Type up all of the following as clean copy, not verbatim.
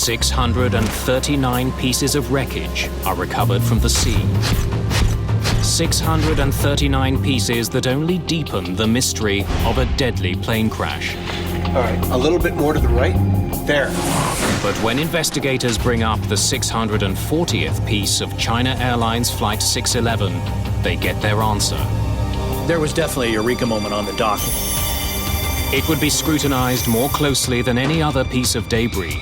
639 pieces of wreckage are recovered from the sea. 639 pieces that only deepen the mystery of a deadly plane crash. All right, a little bit more to the right. There. But when investigators bring up the 640th piece of China Airlines Flight 611, they get their answer. There was definitely a eureka moment on the dock. It would be scrutinized more closely than any other piece of debris.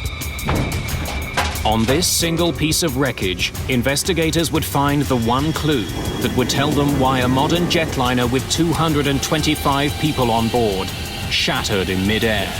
On this single piece of wreckage, investigators would find the one clue that would tell them why a modern jetliner with 225 people on board shattered in mid-air.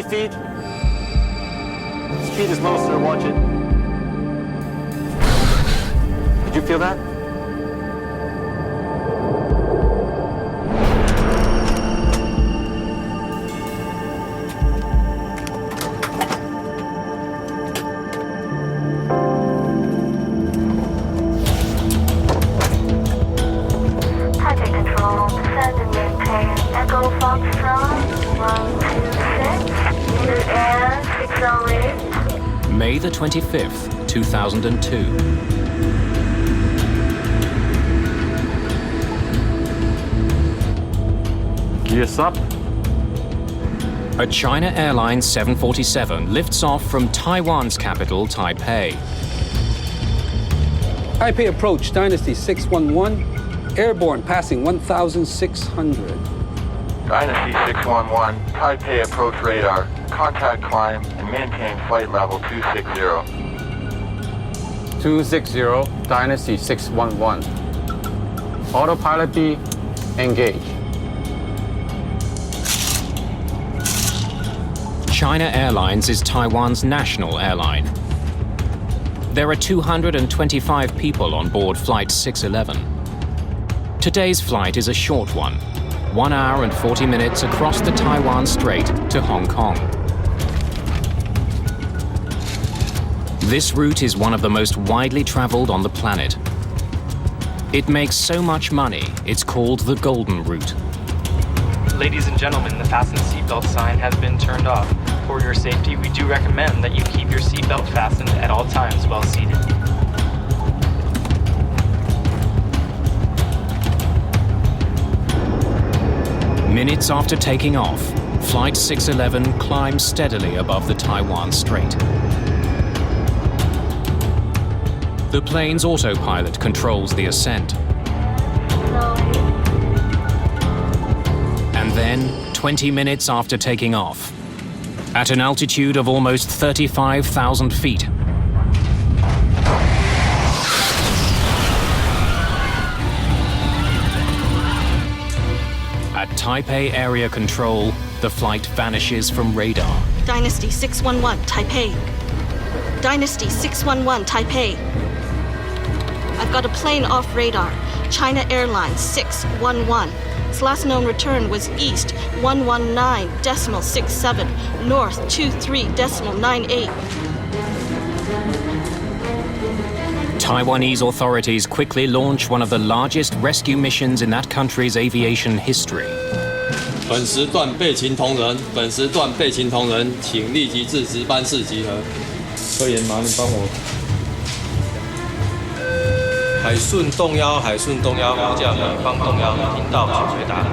Feet. Speed is low, sir. Watch it. Did you feel that? Taipei Control, send and maintain Echo Foxtrot 126. May the 25th, 2002. Gears up. A China Airlines 747 lifts off from Taiwan's capital, Taipei. Taipei approach, Dynasty 611, airborne passing 1,600. Dynasty 611, Taipei approach radar, contact climb and maintain flight level 260. 260, Dynasty 611. Autopilot B, engage. China Airlines is Taiwan's national airline. There are 225 people on board Flight 611. Today's flight is a short one. 1 hour and 40 minutes across the Taiwan Strait to Hong Kong. This route is one of the most widely traveled on the planet. It makes so much money, it's called the Golden Route. Ladies and gentlemen, the fasten seatbelt sign has been turned off. For your safety, we do recommend that you keep your seatbelt fastened at all times while seated. Minutes after taking off, Flight 611 climbs steadily above the Taiwan Strait. The plane's autopilot controls the ascent. And then, 20 minutes after taking off, at an altitude of almost 35,000 feet, at Taipei Area Control, the flight vanishes from radar. Dynasty 611, Taipei. Dynasty 611, Taipei. I've got a plane off radar. China Airlines 611. Its last known return was east 119.67, north 23.98. Taiwanese authorities quickly launch one of the largest rescue missions in that country's aviation history. 本时段备勤同仁，本时段备勤同仁，请立即至值班室集合。科研，麻烦你帮我。海顺动幺，海顺动幺，高架北方动幺，听到请回答。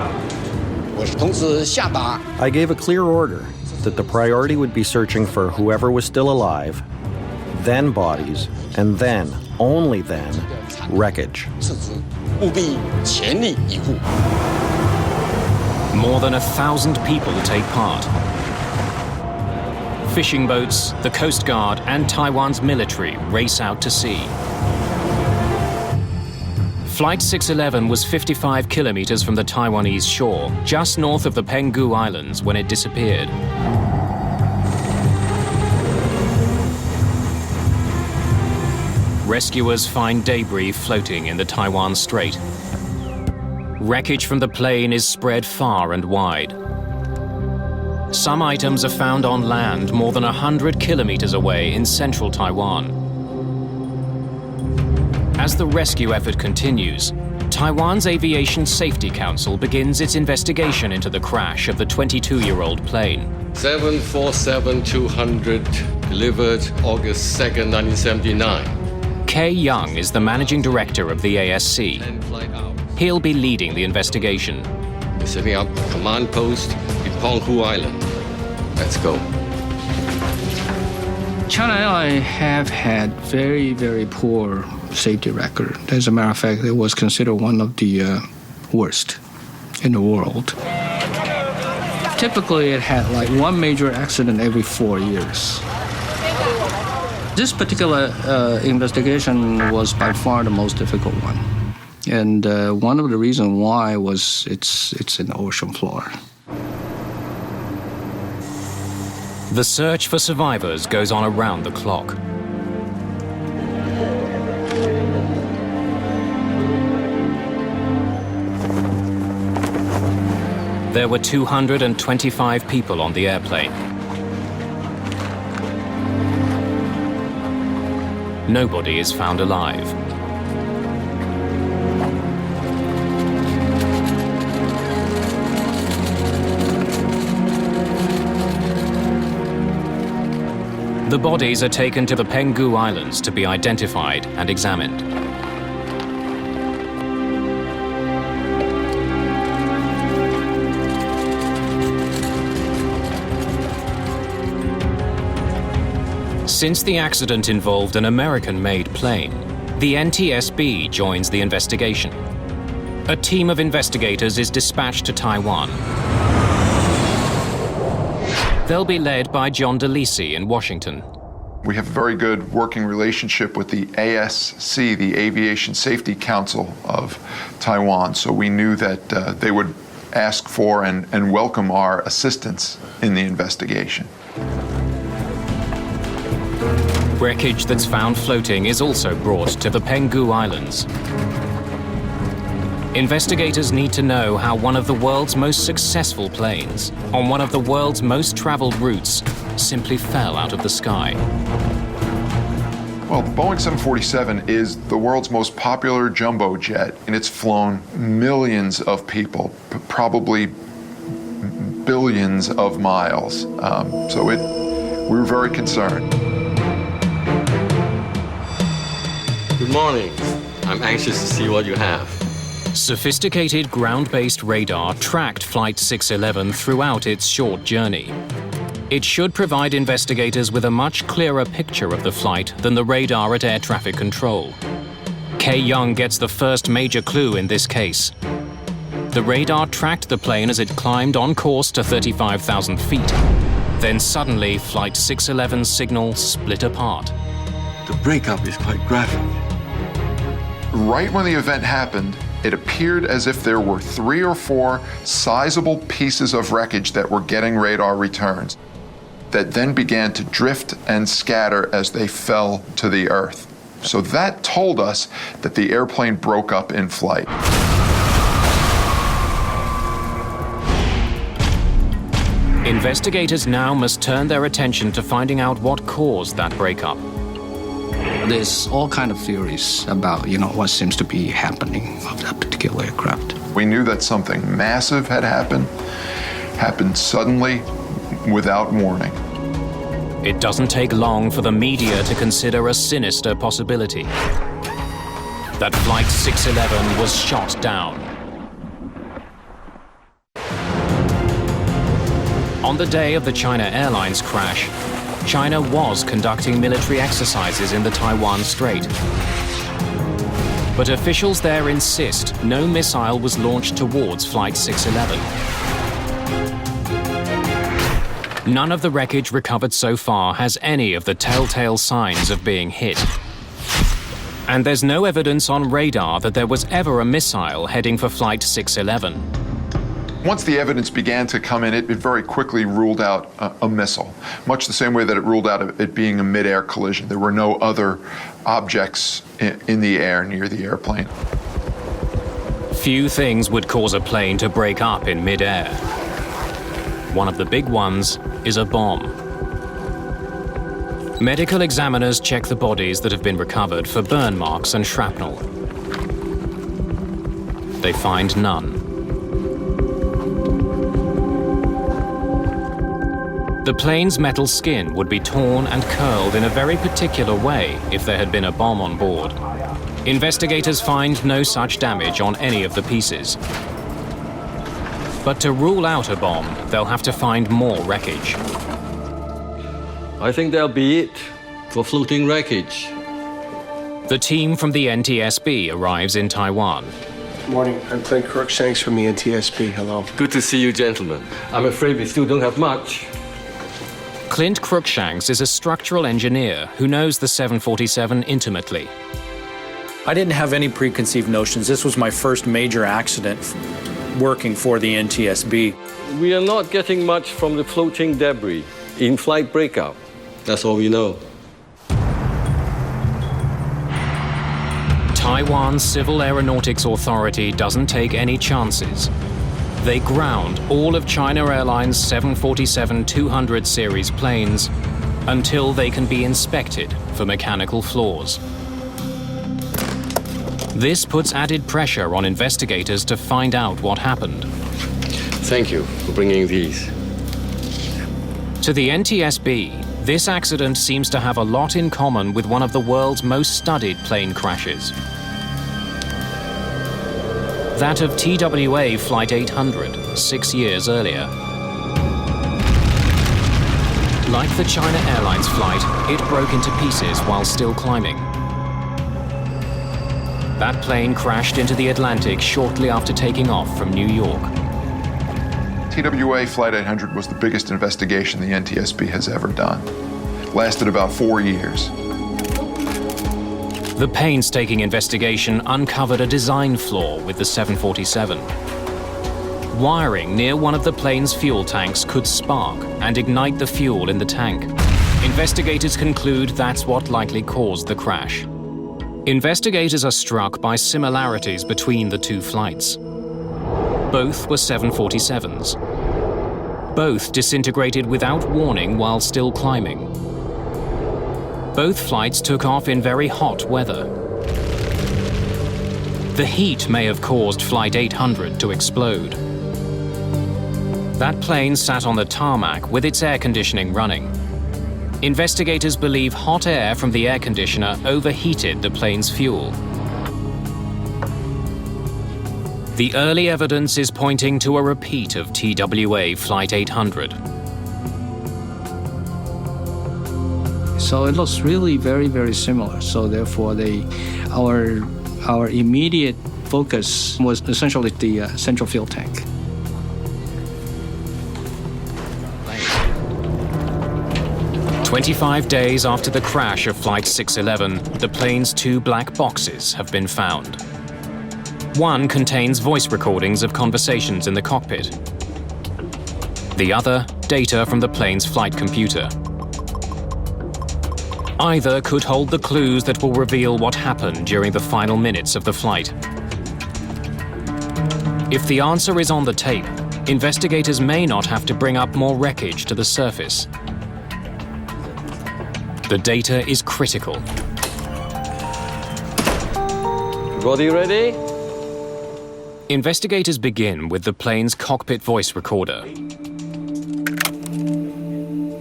我是同时下达。I gave a clear order that the priority would be searching for whoever was still alive, then bodies, and then, only then, wreckage. 务必全力以赴。 More than 1,000 people take part. Fishing boats, the Coast Guard, and Taiwan's military race out to sea. Flight 611 was 55 kilometers from the Taiwanese shore, just north of the Penghu Islands, when it disappeared. Rescuers find debris floating in the Taiwan Strait. Wreckage from the plane is spread far and wide. Some items are found on land more than 100 kilometers away in central Taiwan. As the rescue effort continues, Taiwan's Aviation Safety Council begins its investigation into the crash of the 22-year-old plane. 747-200, delivered August 2nd, 1979. Kay Young is the managing director of the ASC. He'll be leading the investigation. We're setting up a command post in Penghu Island. Let's go. China Airlines have had very, very poor safety record. As a matter of fact, it was considered one of the worst in the world. Typically, it had like one major accident every 4 years. This particular investigation was by far the most difficult one. And one of the reasons why was it's in the ocean floor. The search for survivors goes on around the clock. There were 225 people on the airplane. Nobody is found alive. The bodies are taken to the Penghu Islands to be identified and examined. Since the accident involved an American-made plane, the NTSB joins the investigation. A team of investigators is dispatched to Taiwan. They'll be led by John DeLisi in Washington. We have a very good working relationship with the ASC, the Aviation Safety Council of Taiwan, so we knew that they would ask for and welcome our assistance in the investigation. Wreckage that's found floating is also brought to the Penghu Islands. Investigators need to know how one of the world's most successful planes, on one of the world's most traveled routes, simply fell out of the sky. Well, the Boeing 747 is the world's most popular jumbo jet, and it's flown millions of people, probably billions of miles. We were very concerned. Good morning. I'm anxious to see what you have. Sophisticated ground-based radar tracked Flight 611 throughout its short journey. It should provide investigators with a much clearer picture of the flight than the radar at air traffic control. Kay Young gets the first major clue in this case. The radar tracked the plane as it climbed on course to 35,000 feet. Then suddenly, Flight 611's signal split apart. The breakup is quite graphic. Right when the event happened, it appeared as if there were 3 or 4 sizable pieces of wreckage that were getting radar returns, that then began to drift and scatter as they fell to the earth. So that told us that the airplane broke up in flight. Investigators now must turn their attention to finding out what caused that breakup. There's all kind of theories about, what seems to be happening of that particular aircraft. We knew that something massive had happened suddenly, without warning. It doesn't take long for the media to consider a sinister possibility. That Flight 611 was shot down. On the day of the China Airlines crash, China was conducting military exercises in the Taiwan Strait. But officials there insist no missile was launched towards Flight 611. None of the wreckage recovered so far has any of the telltale signs of being hit. And there's no evidence on radar that there was ever a missile heading for Flight 611. Once the evidence began to come in, it very quickly ruled out a missile, much the same way that it ruled out it being a mid-air collision. There were no other objects in the air near the airplane. Few things would cause a plane to break up in mid-air. One of the big ones is a bomb. Medical examiners check the bodies that have been recovered for burn marks and shrapnel. They find none. The plane's metal skin would be torn and curled in a very particular way if there had been a bomb on board. Investigators find no such damage on any of the pieces. But to rule out a bomb, they'll have to find more wreckage. I think that'll be it for floating wreckage. The team from the NTSB arrives in Taiwan. Morning, I'm Clint Crookshanks from the NTSB. Hello. Good to see you, gentlemen. I'm afraid we still don't have much. Clint Crookshanks is a structural engineer who knows the 747 intimately. I didn't have any preconceived notions. This was my first major accident working for the NTSB. We are not getting much from the floating debris. In-flight breakout. That's all we know. Taiwan's Civil Aeronautics Authority doesn't take any chances. They ground all of China Airlines' 747-200 series planes until they can be inspected for mechanical flaws. This puts added pressure on investigators to find out what happened. Thank you for bringing these. To the NTSB, this accident seems to have a lot in common with one of the world's most studied plane crashes. That of TWA Flight 800, 6 years earlier. Like the China Airlines flight, it broke into pieces while still climbing. That plane crashed into the Atlantic shortly after taking off from New York. TWA Flight 800 was the biggest investigation the NTSB has ever done. It lasted about 4 years. The painstaking investigation uncovered a design flaw with the 747. Wiring near one of the plane's fuel tanks could spark and ignite the fuel in the tank. Investigators conclude that's what likely caused the crash. Investigators are struck by similarities between the two flights. Both were 747s. Both disintegrated without warning while still climbing. Both flights took off in very hot weather. The heat may have caused Flight 800 to explode. That plane sat on the tarmac with its air conditioning running. Investigators believe hot air from the air conditioner overheated the plane's fuel. The early evidence is pointing to a repeat of TWA Flight 800. So it looks really very, very similar. So therefore, our immediate focus was essentially the central fuel tank. 25 days after the crash of Flight 611, the plane's 2 black boxes have been found. One contains voice recordings of conversations in the cockpit. The other, data from the plane's flight computer. Either could hold the clues that will reveal what happened during the final minutes of the flight. If the answer is on the tape, investigators may not have to bring up more wreckage to the surface. The data is critical. Body ready? Investigators begin with the plane's cockpit voice recorder.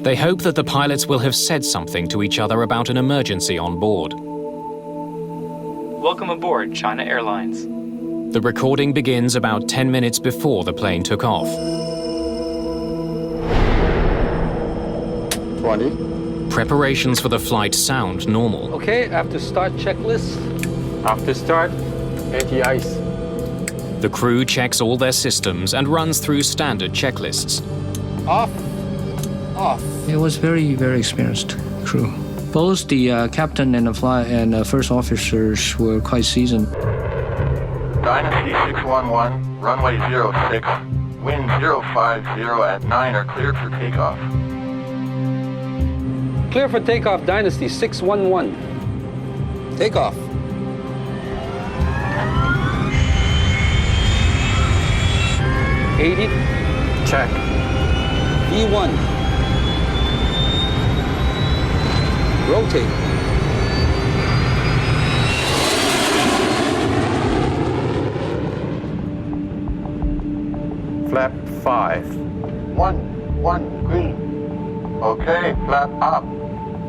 They hope that the pilots will have said something to each other about an emergency on board. Welcome aboard, China Airlines. The recording begins about 10 minutes before the plane took off. 20. Preparations for the flight sound normal. Okay, after start checklist. After start, anti-ice. The crew checks all their systems and runs through standard checklists. Off. Off. It was very, very experienced crew. Both the captain and the first officers were quite seasoned. Dynasty 611, runway 06, wind 050 at 9 are cleared for takeoff. Clear for takeoff, Dynasty 611. Takeoff. Check. V1. Rotate. Flap 5. 1 green. Okay, flap up.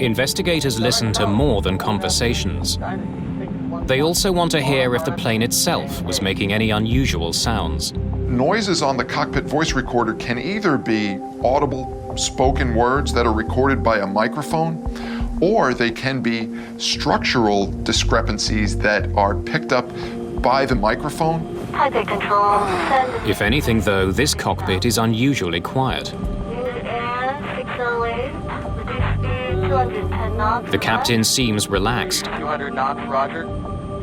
Investigators listen to more than conversations. They also want to hear if the plane itself was making any unusual sounds. Noises on the cockpit voice recorder can either be audible spoken words that are recorded by a microphone, or they can be structural discrepancies that are picked up by the microphone. Taipei Control, send If anything, though, this cockpit is unusually quiet. unit air 608, reduce speed 210 knots. The captain seems relaxed. 200 knots, roger.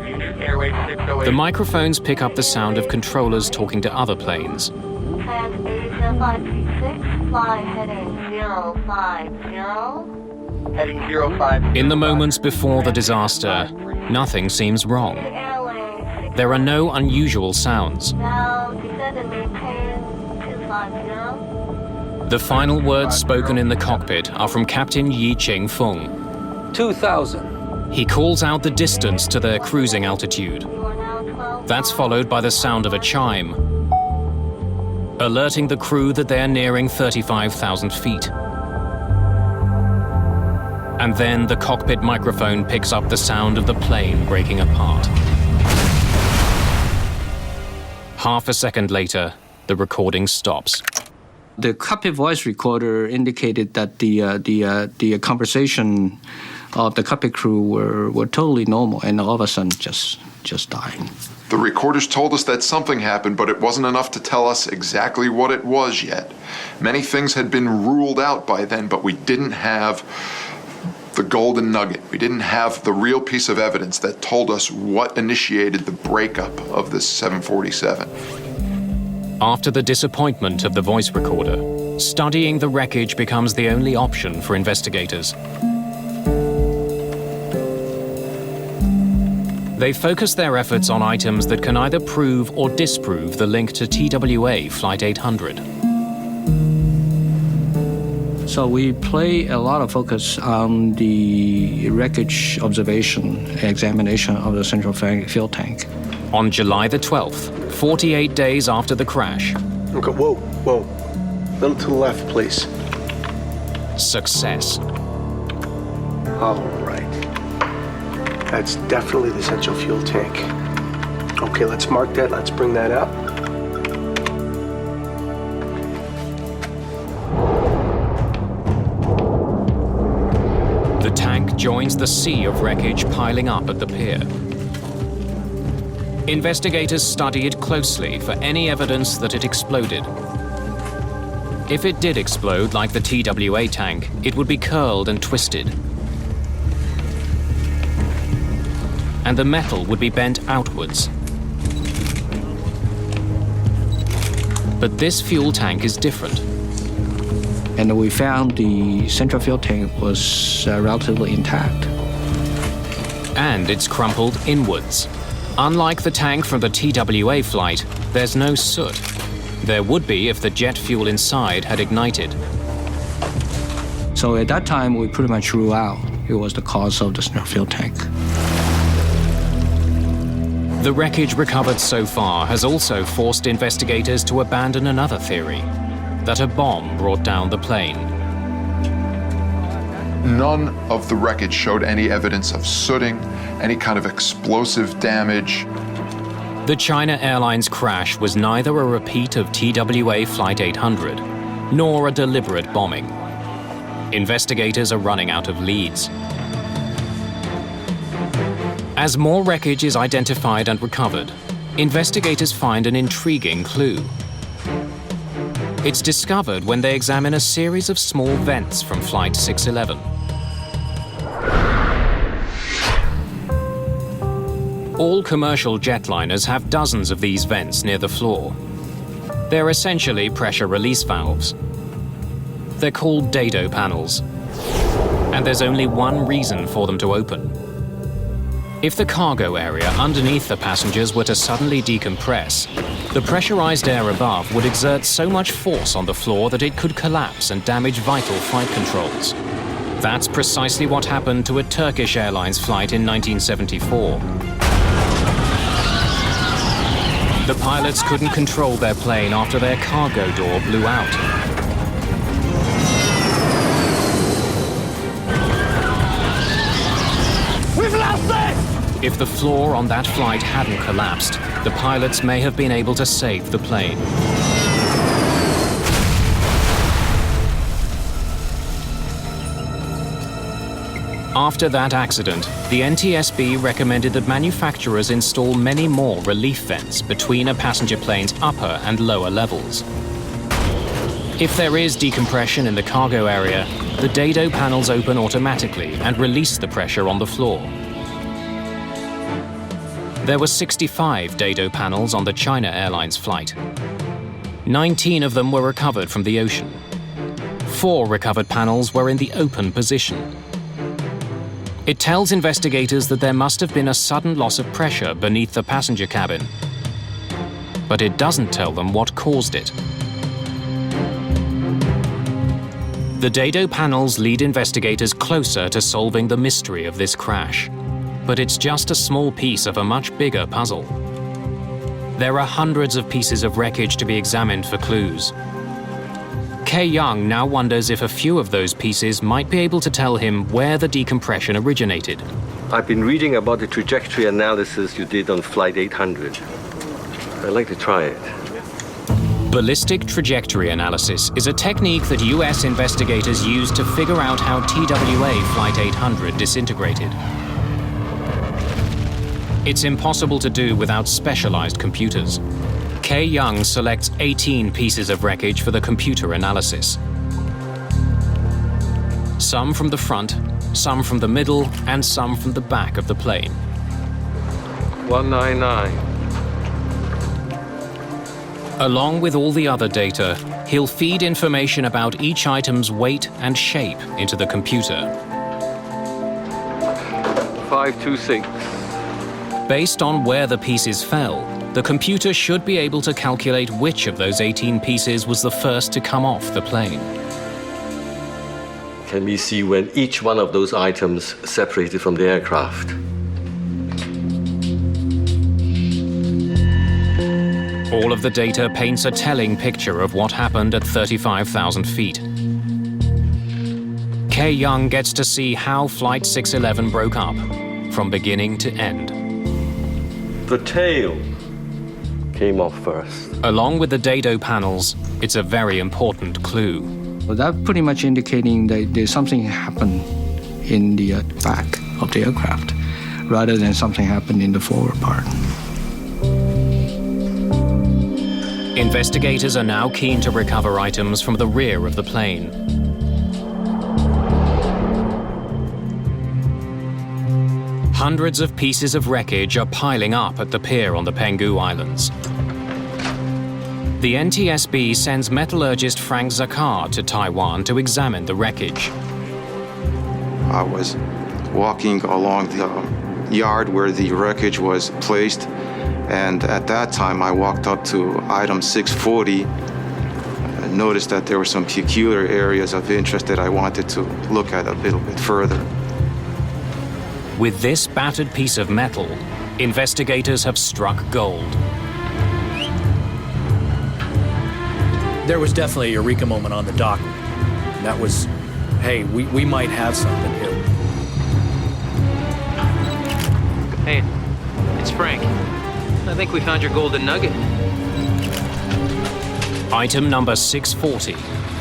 Unit airway 608. The microphones pick up the sound of controllers talking to other planes. And Asia 536, fly heading 050. Heading 050. In the moments before the disaster, nothing seems wrong. There are no unusual sounds. Now descend and maintain 250. The final words spoken in the cockpit are from Captain Yi Cheng-fung. 2,000. He calls out the distance to their cruising altitude. That's followed by the sound of a chime, alerting the crew that they are nearing 35,000 feet. And then the cockpit microphone picks up the sound of the plane breaking apart. Half a second later, the recording stops. The cockpit voice recorder indicated that the conversation of the cockpit crew were totally normal, and all of a sudden just dying. The recorders told us that something happened, but it wasn't enough to tell us exactly what it was yet. Many things had been ruled out by then, but we didn't have the golden nugget. We didn't have the real piece of evidence that told us what initiated the breakup of this 747. After the disappointment of the voice recorder, studying the wreckage becomes the only option for investigators. They focus their efforts on items that can either prove or disprove the link to TWA Flight 800. So we play a lot of focus on the wreckage observation, examination of the central fuel tank. On July the 12th, 48 days after the crash. Okay, whoa. A little to the left, please. Success. All right. That's definitely the central fuel tank. Okay, let's mark that. Let's bring that up. The tank joins the sea of wreckage piling up at the pier. Investigators study it closely for any evidence that it exploded. If it did explode like the TWA tank, it would be curled and twisted. And the metal would be bent outwards. But this fuel tank is different. And we found the central fuel tank was relatively intact. And it's crumpled inwards. Unlike the tank from the TWA flight, there's no soot. There would be if the jet fuel inside had ignited. So at that time, we pretty much ruled out it was the cause of the central fuel tank. The wreckage recovered so far has also forced investigators to abandon another theory, that a bomb brought down the plane. None of the wreckage showed any evidence of sooting, any kind of explosive damage. The China Airlines crash was neither a repeat of TWA Flight 800, nor a deliberate bombing. Investigators are running out of leads. As more wreckage is identified and recovered, investigators find an intriguing clue. It's discovered when they examine a series of small vents from Flight 611. All commercial jetliners have dozens of these vents near the floor. They're essentially pressure release valves. They're called dado panels, and there's only one reason for them to open. If the cargo area underneath the passengers were to suddenly decompress, the pressurized air above would exert so much force on the floor that it could collapse and damage vital flight controls. That's precisely what happened to a Turkish Airlines flight in 1974. The pilots couldn't control their plane after their cargo door blew out. We've lost this! If the floor on that flight hadn't collapsed, the pilots may have been able to save the plane. After that accident, the NTSB recommended that manufacturers install many more relief vents between a passenger plane's upper and lower levels. If there is decompression in the cargo area, the dado panels open automatically and release the pressure on the floor. There were 65 dado panels on the China Airlines flight. 19 of them were recovered from the ocean. 4 recovered panels were in the open position. It tells investigators that there must have been a sudden loss of pressure beneath the passenger cabin. But it doesn't tell them what caused it. The dado panels lead investigators closer to solving the mystery of this crash. But it's just a small piece of a much bigger puzzle. There are hundreds of pieces of wreckage to be examined for clues. Kay Young now wonders if a few of those pieces might be able to tell him where the decompression originated. I've been reading about the trajectory analysis you did on Flight 800. I'd like to try it. Ballistic trajectory analysis is a technique that US investigators used to figure out how TWA Flight 800 disintegrated. It's impossible to do without specialized computers. Kay Young selects 18 pieces of wreckage for the computer analysis. Some from the front, some from the middle, and some from the back of the plane. 199. Along with all the other data, he'll feed information about each item's weight and shape into the computer. 526. Based on where the pieces fell, the computer should be able to calculate which of those 18 pieces was the first to come off the plane. Can we see when each one of those items separated from the aircraft? All of the data paints a telling picture of what happened at 35,000 feet. Kay Young gets to see how Flight 611 broke up, from beginning to end. The tail came off first. Along with the dado panels, it's a very important clue. Well, that pretty much indicating that there's something happened in the back of the aircraft, rather than something happened in the forward part. Investigators are now keen to recover items from the rear of the plane. Hundreds of pieces of wreckage are piling up at the pier on the Penghu Islands. The NTSB sends metallurgist Frank Zakar to Taiwan to examine the wreckage. I was walking along the yard where the wreckage was placed, and at that time I walked up to item 640 and noticed that there were some peculiar areas of interest that I wanted to look at a little bit further. With this battered piece of metal, investigators have struck gold. There was definitely a eureka moment on the dock. And that was, hey, we might have something here. Hey, it's Frank. I think we found your golden nugget. Item number 640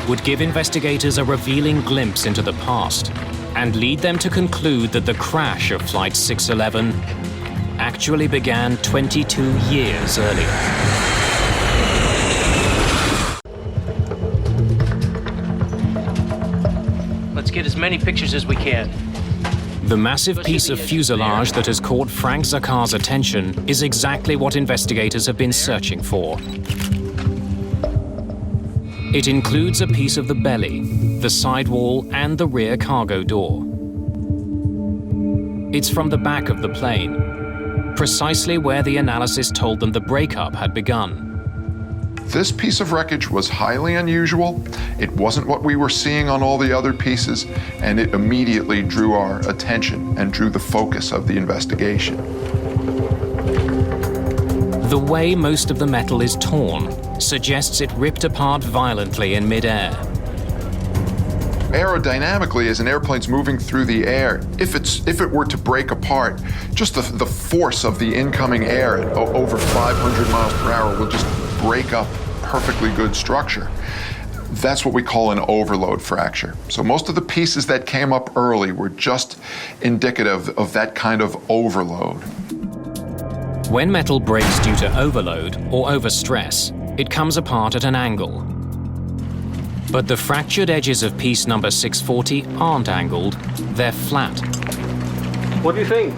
would give investigators a revealing glimpse into the past and lead them to conclude that the crash of Flight 611 actually began 22 years earlier. Let's get as many pictures as we can. The massive piece of fuselage that has caught Frank Zakar's attention is exactly what investigators have been searching for. It includes a piece of the belly, the sidewall, and the rear cargo door. It's from the back of the plane, precisely where the analysis told them the breakup had begun. This piece of wreckage was highly unusual. It wasn't what we were seeing on all the other pieces, and it immediately drew our attention and drew the focus of the investigation. The way most of the metal is torn suggests it ripped apart violently in mid-air. Aerodynamically, as an airplane's moving through the air, if it were to break apart, just the force of the incoming air at over 500 miles per hour will just break up perfectly good structure. That's what we call an overload fracture. So most of the pieces that came up early were just indicative of that kind of overload. When metal breaks due to overload or overstress, it comes apart at an angle. But the fractured edges of piece number 640 aren't angled, they're flat. What do you think?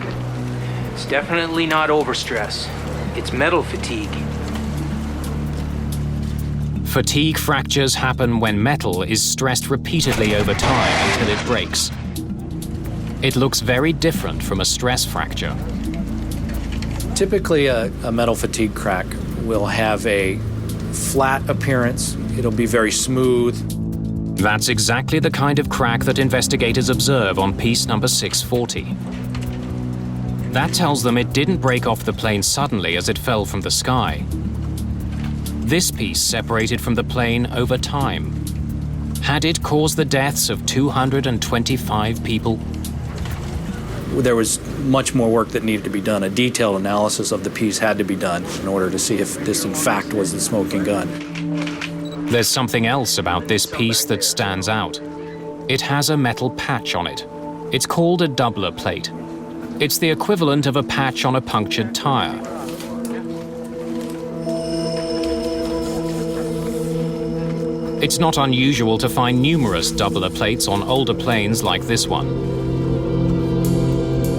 It's definitely not overstress. It's metal fatigue. Fatigue fractures happen when metal is stressed repeatedly over time until it breaks. It looks very different from a stress fracture. Typically, a metal fatigue crack will have a flat appearance. It'll be very smooth. That's exactly the kind of crack that investigators observe on piece number 640. That tells them it didn't break off the plane suddenly as it fell from the sky. This piece separated from the plane over time. Had it caused the deaths of 225 people? There was much more work that needed to be done. A detailed analysis of the piece had to be done in order to see if this in fact was the smoking gun. There's something else about this piece that stands out. It has a metal patch on it. It's called a doubler plate. It's the equivalent of a patch on a punctured tire. It's not unusual to find numerous doubler plates on older planes like this one.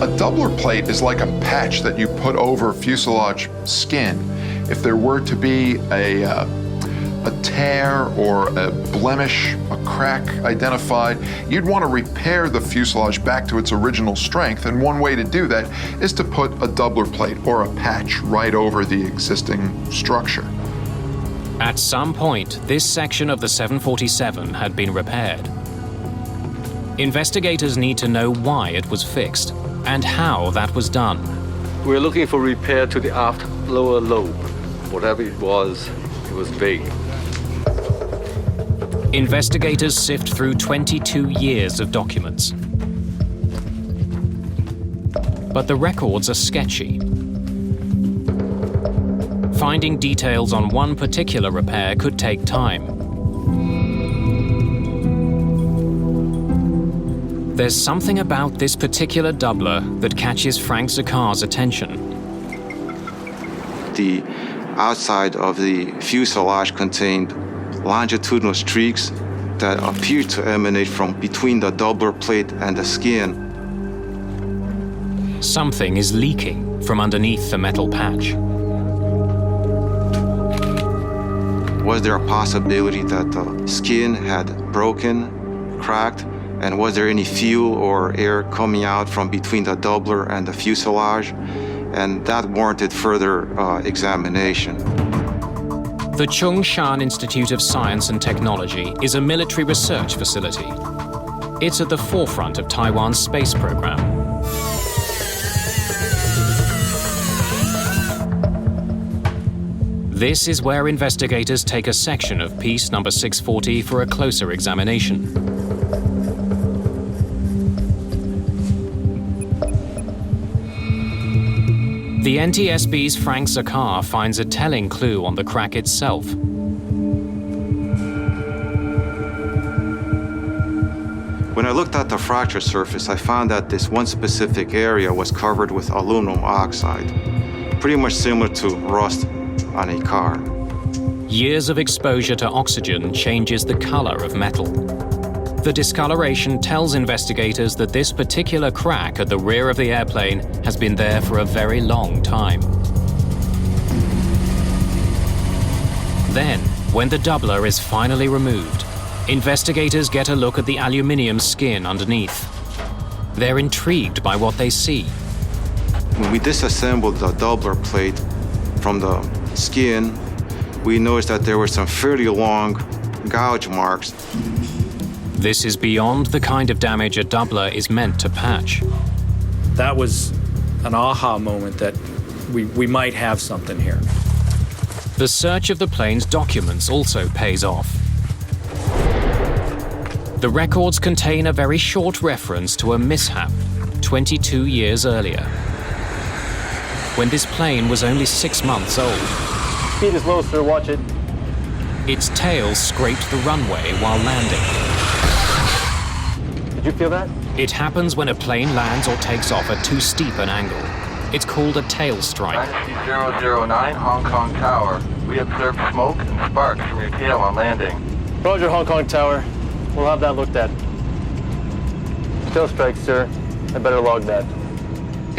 A doubler plate is like a patch that you put over fuselage skin. If there were to be a tear or a blemish, a crack identified, you'd want to repair the fuselage back to its original strength, and one way to do that is to put a doubler plate or a patch right over the existing structure. At some point, this section of the 747 had been repaired. Investigators need to know why it was fixed and how that was done. We're looking for repair to the aft lower lobe. Whatever it was big. Investigators sift through 22 years of documents. But the records are sketchy. Finding details on one particular repair could take time. There's something about this particular doubler that catches Frank Zakar's attention. The outside of the fuselage contained longitudinal streaks that appeared to emanate from between the doubler plate and the skin. Something is leaking from underneath the metal patch. Was there a possibility that the skin had broken, cracked, and was there any fuel or air coming out from between the doubler and the fuselage? And that warranted further examination. The Chung-Shan Institute of Science and Technology is a military research facility. It's at the forefront of Taiwan's space program. This is where investigators take a section of piece number 640 for a closer examination. The NTSB's Frank Zakar finds a telling clue on the crack itself. When I looked at the fracture surface, I found that this one specific area was covered with aluminum oxide, pretty much similar to rust on a car. Years of exposure to oxygen changes the color of metal. The discoloration tells investigators that this particular crack at the rear of the airplane has been there for a very long time. Then, when the doubler is finally removed, investigators get a look at the aluminium skin underneath. They're intrigued by what they see. When we disassembled the doubler plate from the skin, we noticed that there were some fairly long gouge marks. This is beyond the kind of damage a doubler is meant to patch. That was an aha moment that we might have something here. The search of the plane's documents also pays off. The records contain a very short reference to a mishap 22 years earlier, when this plane was only 6 months old. Speed is low, sir. Watch it. Its tail scraped the runway while landing. Did you feel that? It happens when a plane lands or takes off at too steep an angle. It's called a tail strike. Dynasty 009, Hong Kong Tower. We observed smoke and sparks from your tail on landing. Roger, Hong Kong Tower. We'll have that looked at. Tail strike, sir. I better log that.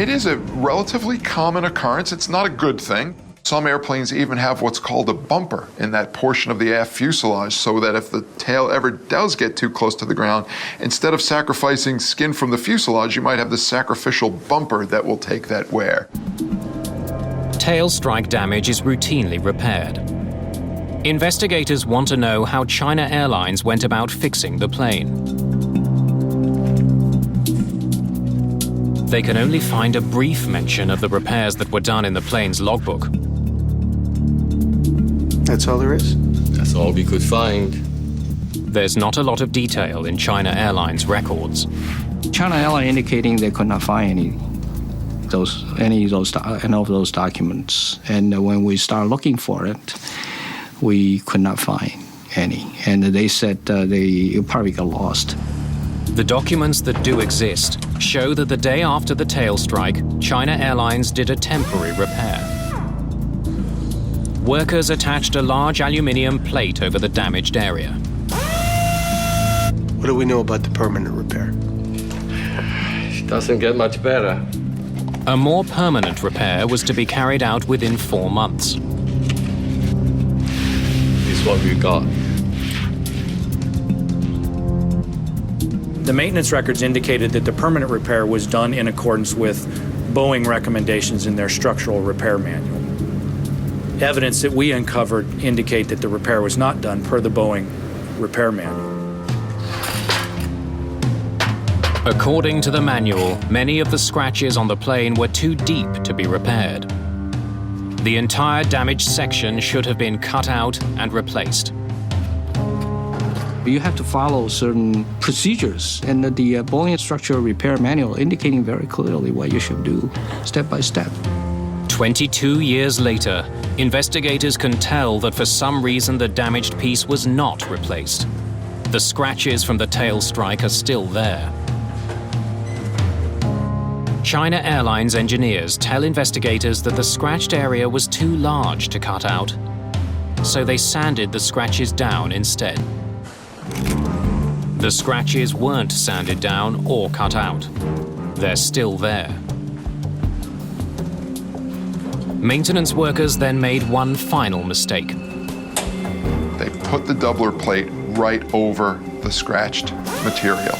It is a relatively common occurrence. It's not a good thing. Some airplanes even have what's called a bumper in that portion of the aft fuselage, so that if the tail ever does get too close to the ground, instead of sacrificing skin from the fuselage, you might have the sacrificial bumper that will take that wear. Tail strike damage is routinely repaired. Investigators want to know how China Airlines went about fixing the plane. They can only find a brief mention of the repairs that were done in the plane's logbook. That's all there is? That's all we could find. There's not a lot of detail in China Airlines records. China Airlines indicating they could not find any of those documents. And when we start looking for it, we could not find any. And they said they probably got lost. The documents that do exist show that the day after the tail strike, China Airlines did a temporary repair. Workers attached a large aluminium plate over the damaged area. What do we know about the permanent repair? It doesn't get much better. A more permanent repair was to be carried out within 4 months. This is what we got. The maintenance records indicated that the permanent repair was done in accordance with Boeing recommendations in their structural repair manual. Evidence that we uncovered indicate that the repair was not done per the Boeing repair manual. According to the manual, many of the scratches on the plane were too deep to be repaired. The entire damaged section should have been cut out and replaced. You have to follow certain procedures, and the Boeing structural repair manual indicating very clearly what you should do, step by step. 22 years later, investigators can tell that for some reason the damaged piece was not replaced. The scratches from the tail strike are still there. China Airlines engineers tell investigators that the scratched area was too large to cut out, so they sanded the scratches down instead. The scratches weren't sanded down or cut out. They're still there. Maintenance workers then made one final mistake. They put the doubler plate right over the scratched material.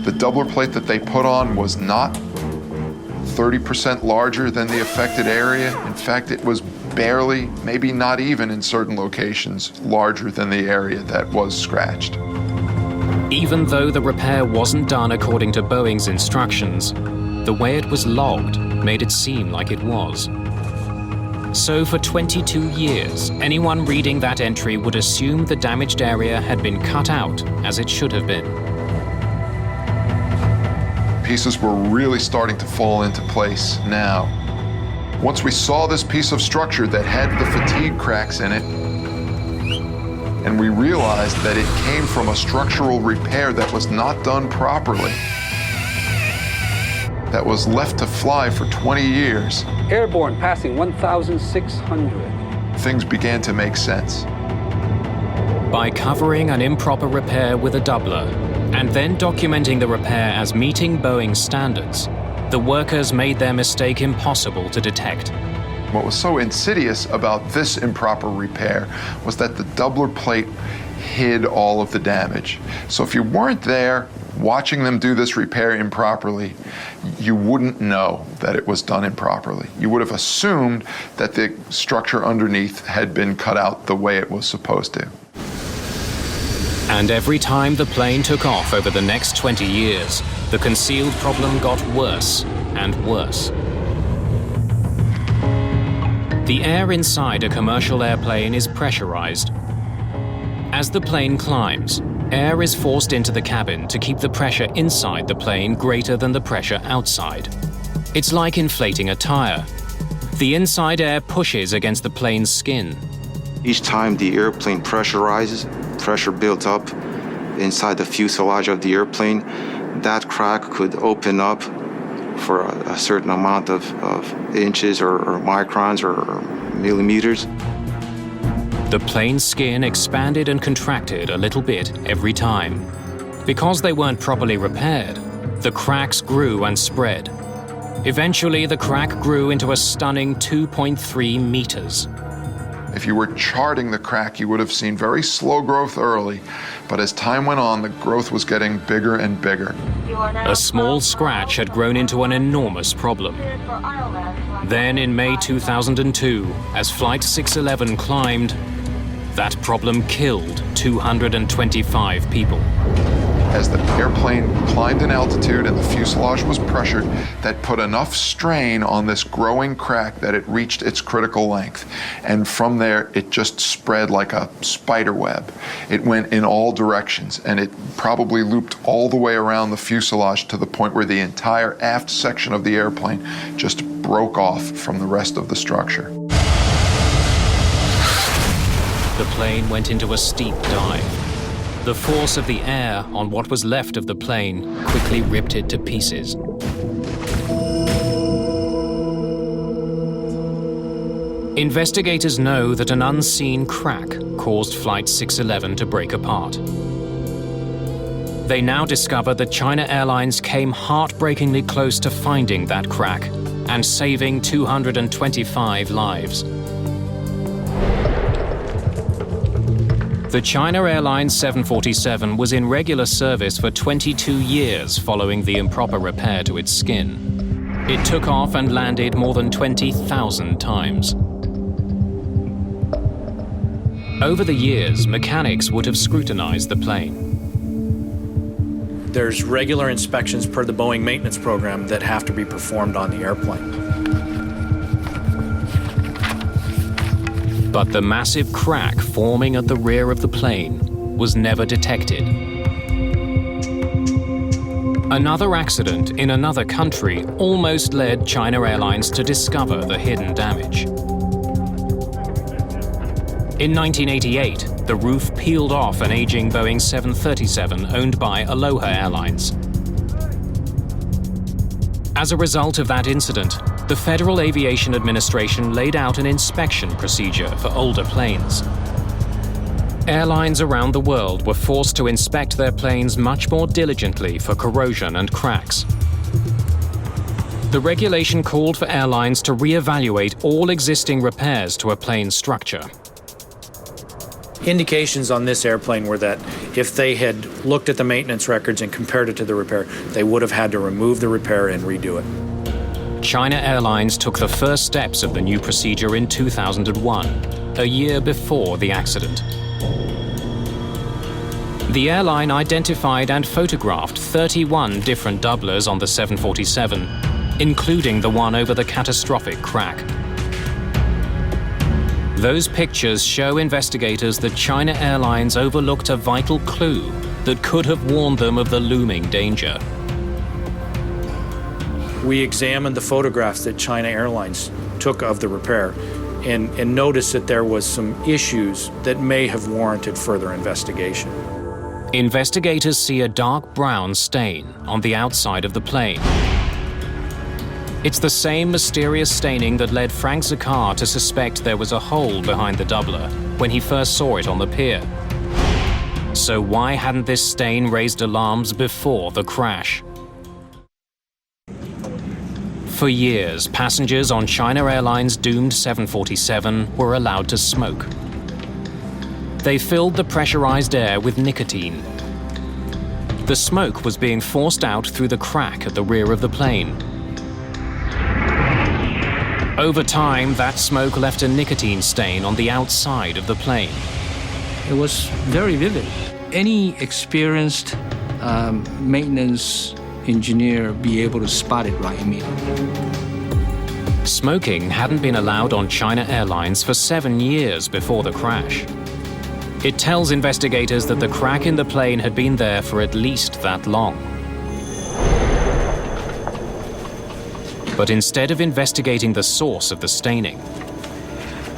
The doubler plate that they put on was not 30% larger than the affected area. In fact, it was barely, maybe not even in certain locations, larger than the area that was scratched. Even though the repair wasn't done according to Boeing's instructions, the way it was logged made it seem like it was. So for 22 years, anyone reading that entry would assume the damaged area had been cut out as it should have been. Pieces were really starting to fall into place now. Once we saw this piece of structure that had the fatigue cracks in it, and we realized that it came from a structural repair that was not done properly, that was left to fly for 20 years. Airborne passing 1,600. Things began to make sense. By covering an improper repair with a doubler and then documenting the repair as meeting Boeing standards, the workers made their mistake impossible to detect. What was so insidious about this improper repair was that the doubler plate hid all of the damage. So if you weren't there watching them do this repair improperly, you wouldn't know that it was done improperly. You would have assumed that the structure underneath had been cut out the way it was supposed to. And every time the plane took off over the next 20 years, the concealed problem got worse and worse. The air inside a commercial airplane is pressurized. As the plane climbs, air is forced into the cabin to keep the pressure inside the plane greater than the pressure outside. It's like inflating a tire. The inside air pushes against the plane's skin. Each time the airplane pressurizes, pressure built up inside the fuselage of the airplane, that crack could open up for a certain amount of inches or microns or millimeters. The plane's skin expanded and contracted a little bit every time. Because they weren't properly repaired, the cracks grew and spread. Eventually, the crack grew into a stunning 2.3 meters. If you were charting the crack, you would have seen very slow growth early, but as time went on, the growth was getting bigger and bigger. A small scratch had grown into an enormous problem. Then in May 2002, as Flight 611 climbed, that problem killed 225 people. As the airplane climbed in altitude and the fuselage was pressured, that put enough strain on this growing crack that it reached its critical length. And from there, it just spread like a spider web. It went in all directions, and it probably looped all the way around the fuselage to the point where the entire aft section of the airplane just broke off from the rest of the structure. The plane went into a steep dive. The force of the air on what was left of the plane quickly ripped it to pieces. Investigators know that an unseen crack caused Flight 611 to break apart. They now discover that China Airlines came heartbreakingly close to finding that crack and saving 225 lives. The China Airlines 747 was in regular service for 22 years following the improper repair to its skin. It took off and landed more than 20,000 times. Over the years, mechanics would have scrutinized the plane. There's regular inspections per the Boeing maintenance program that have to be performed on the airplane. But the massive crack forming at the rear of the plane was never detected. Another accident in another country almost led China Airlines to discover the hidden damage. In 1988, the roof peeled off an aging Boeing 737 owned by Aloha Airlines. As a result of that incident, the Federal Aviation Administration laid out an inspection procedure for older planes. Airlines around the world were forced to inspect their planes much more diligently for corrosion and cracks. The regulation called for airlines to re-evaluate all existing repairs to a plane's structure. Indications on this airplane were that if they had looked at the maintenance records and compared it to the repair, they would have had to remove the repair and redo it. China Airlines took the first steps of the new procedure in 2001, a year before the accident. The airline identified and photographed 31 different doublers on the 747, including the one over the catastrophic crack. Those pictures show investigators that China Airlines overlooked a vital clue that could have warned them of the looming danger. We examined the photographs that China Airlines took of the repair and noticed that there was some issues that may have warranted further investigation. Investigators see a dark brown stain on the outside of the plane. It's the same mysterious staining that led Frank Zakar to suspect there was a hole behind the doubler when he first saw it on the pier. So why hadn't this stain raised alarms before the crash? For years, passengers on China Airlines' doomed 747 were allowed to smoke. They filled the pressurized air with nicotine. The smoke was being forced out through the crack at the rear of the plane. Over time, that smoke left a nicotine stain on the outside of the plane. It was very vivid. Any experienced maintenance engineer be able to spot it right immediately. Smoking hadn't been allowed on China Airlines for 7 years before the crash. It tells investigators that the crack in the plane had been there for at least that long. But instead of investigating the source of the staining,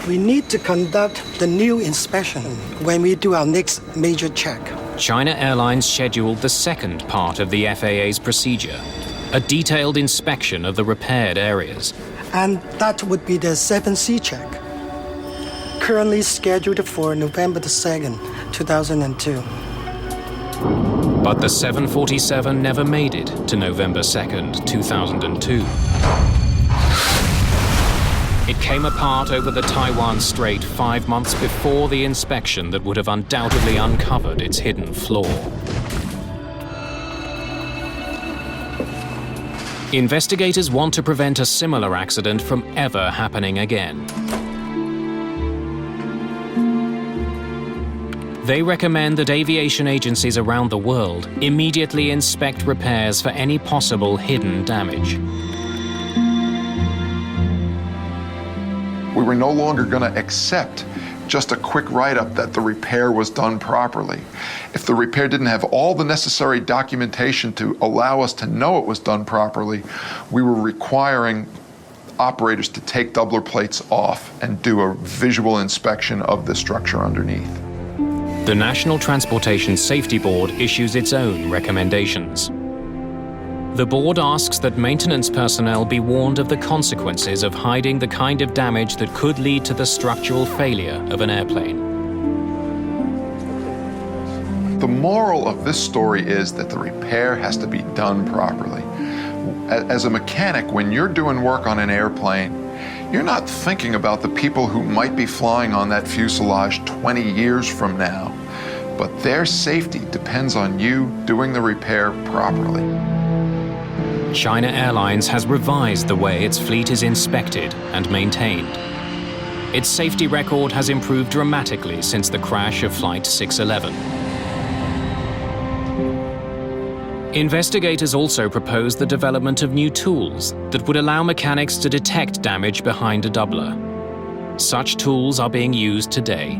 we need to conduct the new inspection when we do our next major check. China Airlines scheduled the second part of the FAA's procedure, a detailed inspection of the repaired areas. And that would be the 7C check, currently scheduled for November the 2nd, 2002. But the 747 never made it to November 2nd, 2002. It came apart over the Taiwan Strait 5 months before the inspection that would have undoubtedly uncovered its hidden flaw. Investigators want to prevent a similar accident from ever happening again. They recommend that aviation agencies around the world immediately inspect repairs for any possible hidden damage. We were no longer going to accept just a quick write-up that the repair was done properly. If the repair didn't have all the necessary documentation to allow us to know it was done properly, we were requiring operators to take doubler plates off and do a visual inspection of the structure underneath. The National Transportation Safety Board issues its own recommendations. The board asks that maintenance personnel be warned of the consequences of hiding the kind of damage that could lead to the structural failure of an airplane. The moral of this story is that the repair has to be done properly. As a mechanic, when you're doing work on an airplane, you're not thinking about the people who might be flying on that fuselage 20 years from now, but their safety depends on you doing the repair properly. China Airlines has revised the way its fleet is inspected and maintained. Its safety record has improved dramatically since the crash of Flight 611. Investigators also proposed the development of new tools that would allow mechanics to detect damage behind a doubler. Such tools are being used today.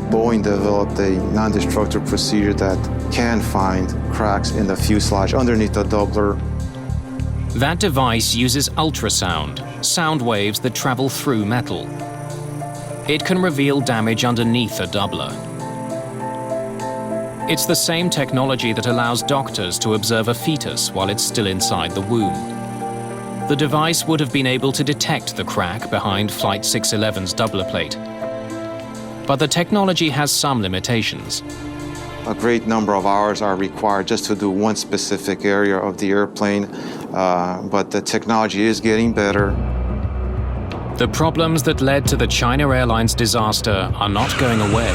Boeing developed a non-destructive procedure that can find cracks in the fuselage underneath the doubler. That device uses ultrasound, sound waves that travel through metal. It can reveal damage underneath a doubler. It's the same technology that allows doctors to observe a fetus while it's still inside the womb. The device would have been able to detect the crack behind Flight 611's doubler plate. But the technology has some limitations. A great number of hours are required just to do one specific area of the airplane, but the technology is getting better. The problems that led to the China Airlines disaster are not going away.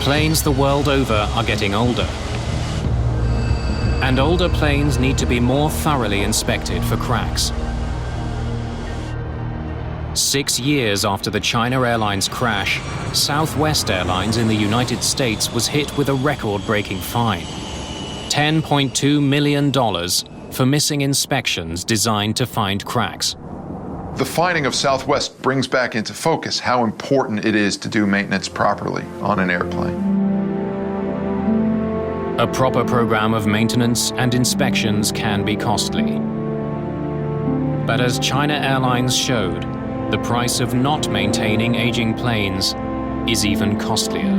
Planes the world over are getting older. And older planes need to be more thoroughly inspected for cracks. 6 years after the China Airlines crash, Southwest Airlines in the United States was hit with a record-breaking fine. $10.2 million for missing inspections designed to find cracks. The finding of Southwest brings back into focus how important it is to do maintenance properly on an airplane. A proper program of maintenance and inspections can be costly. But as China Airlines showed, the price of not maintaining aging planes is even costlier.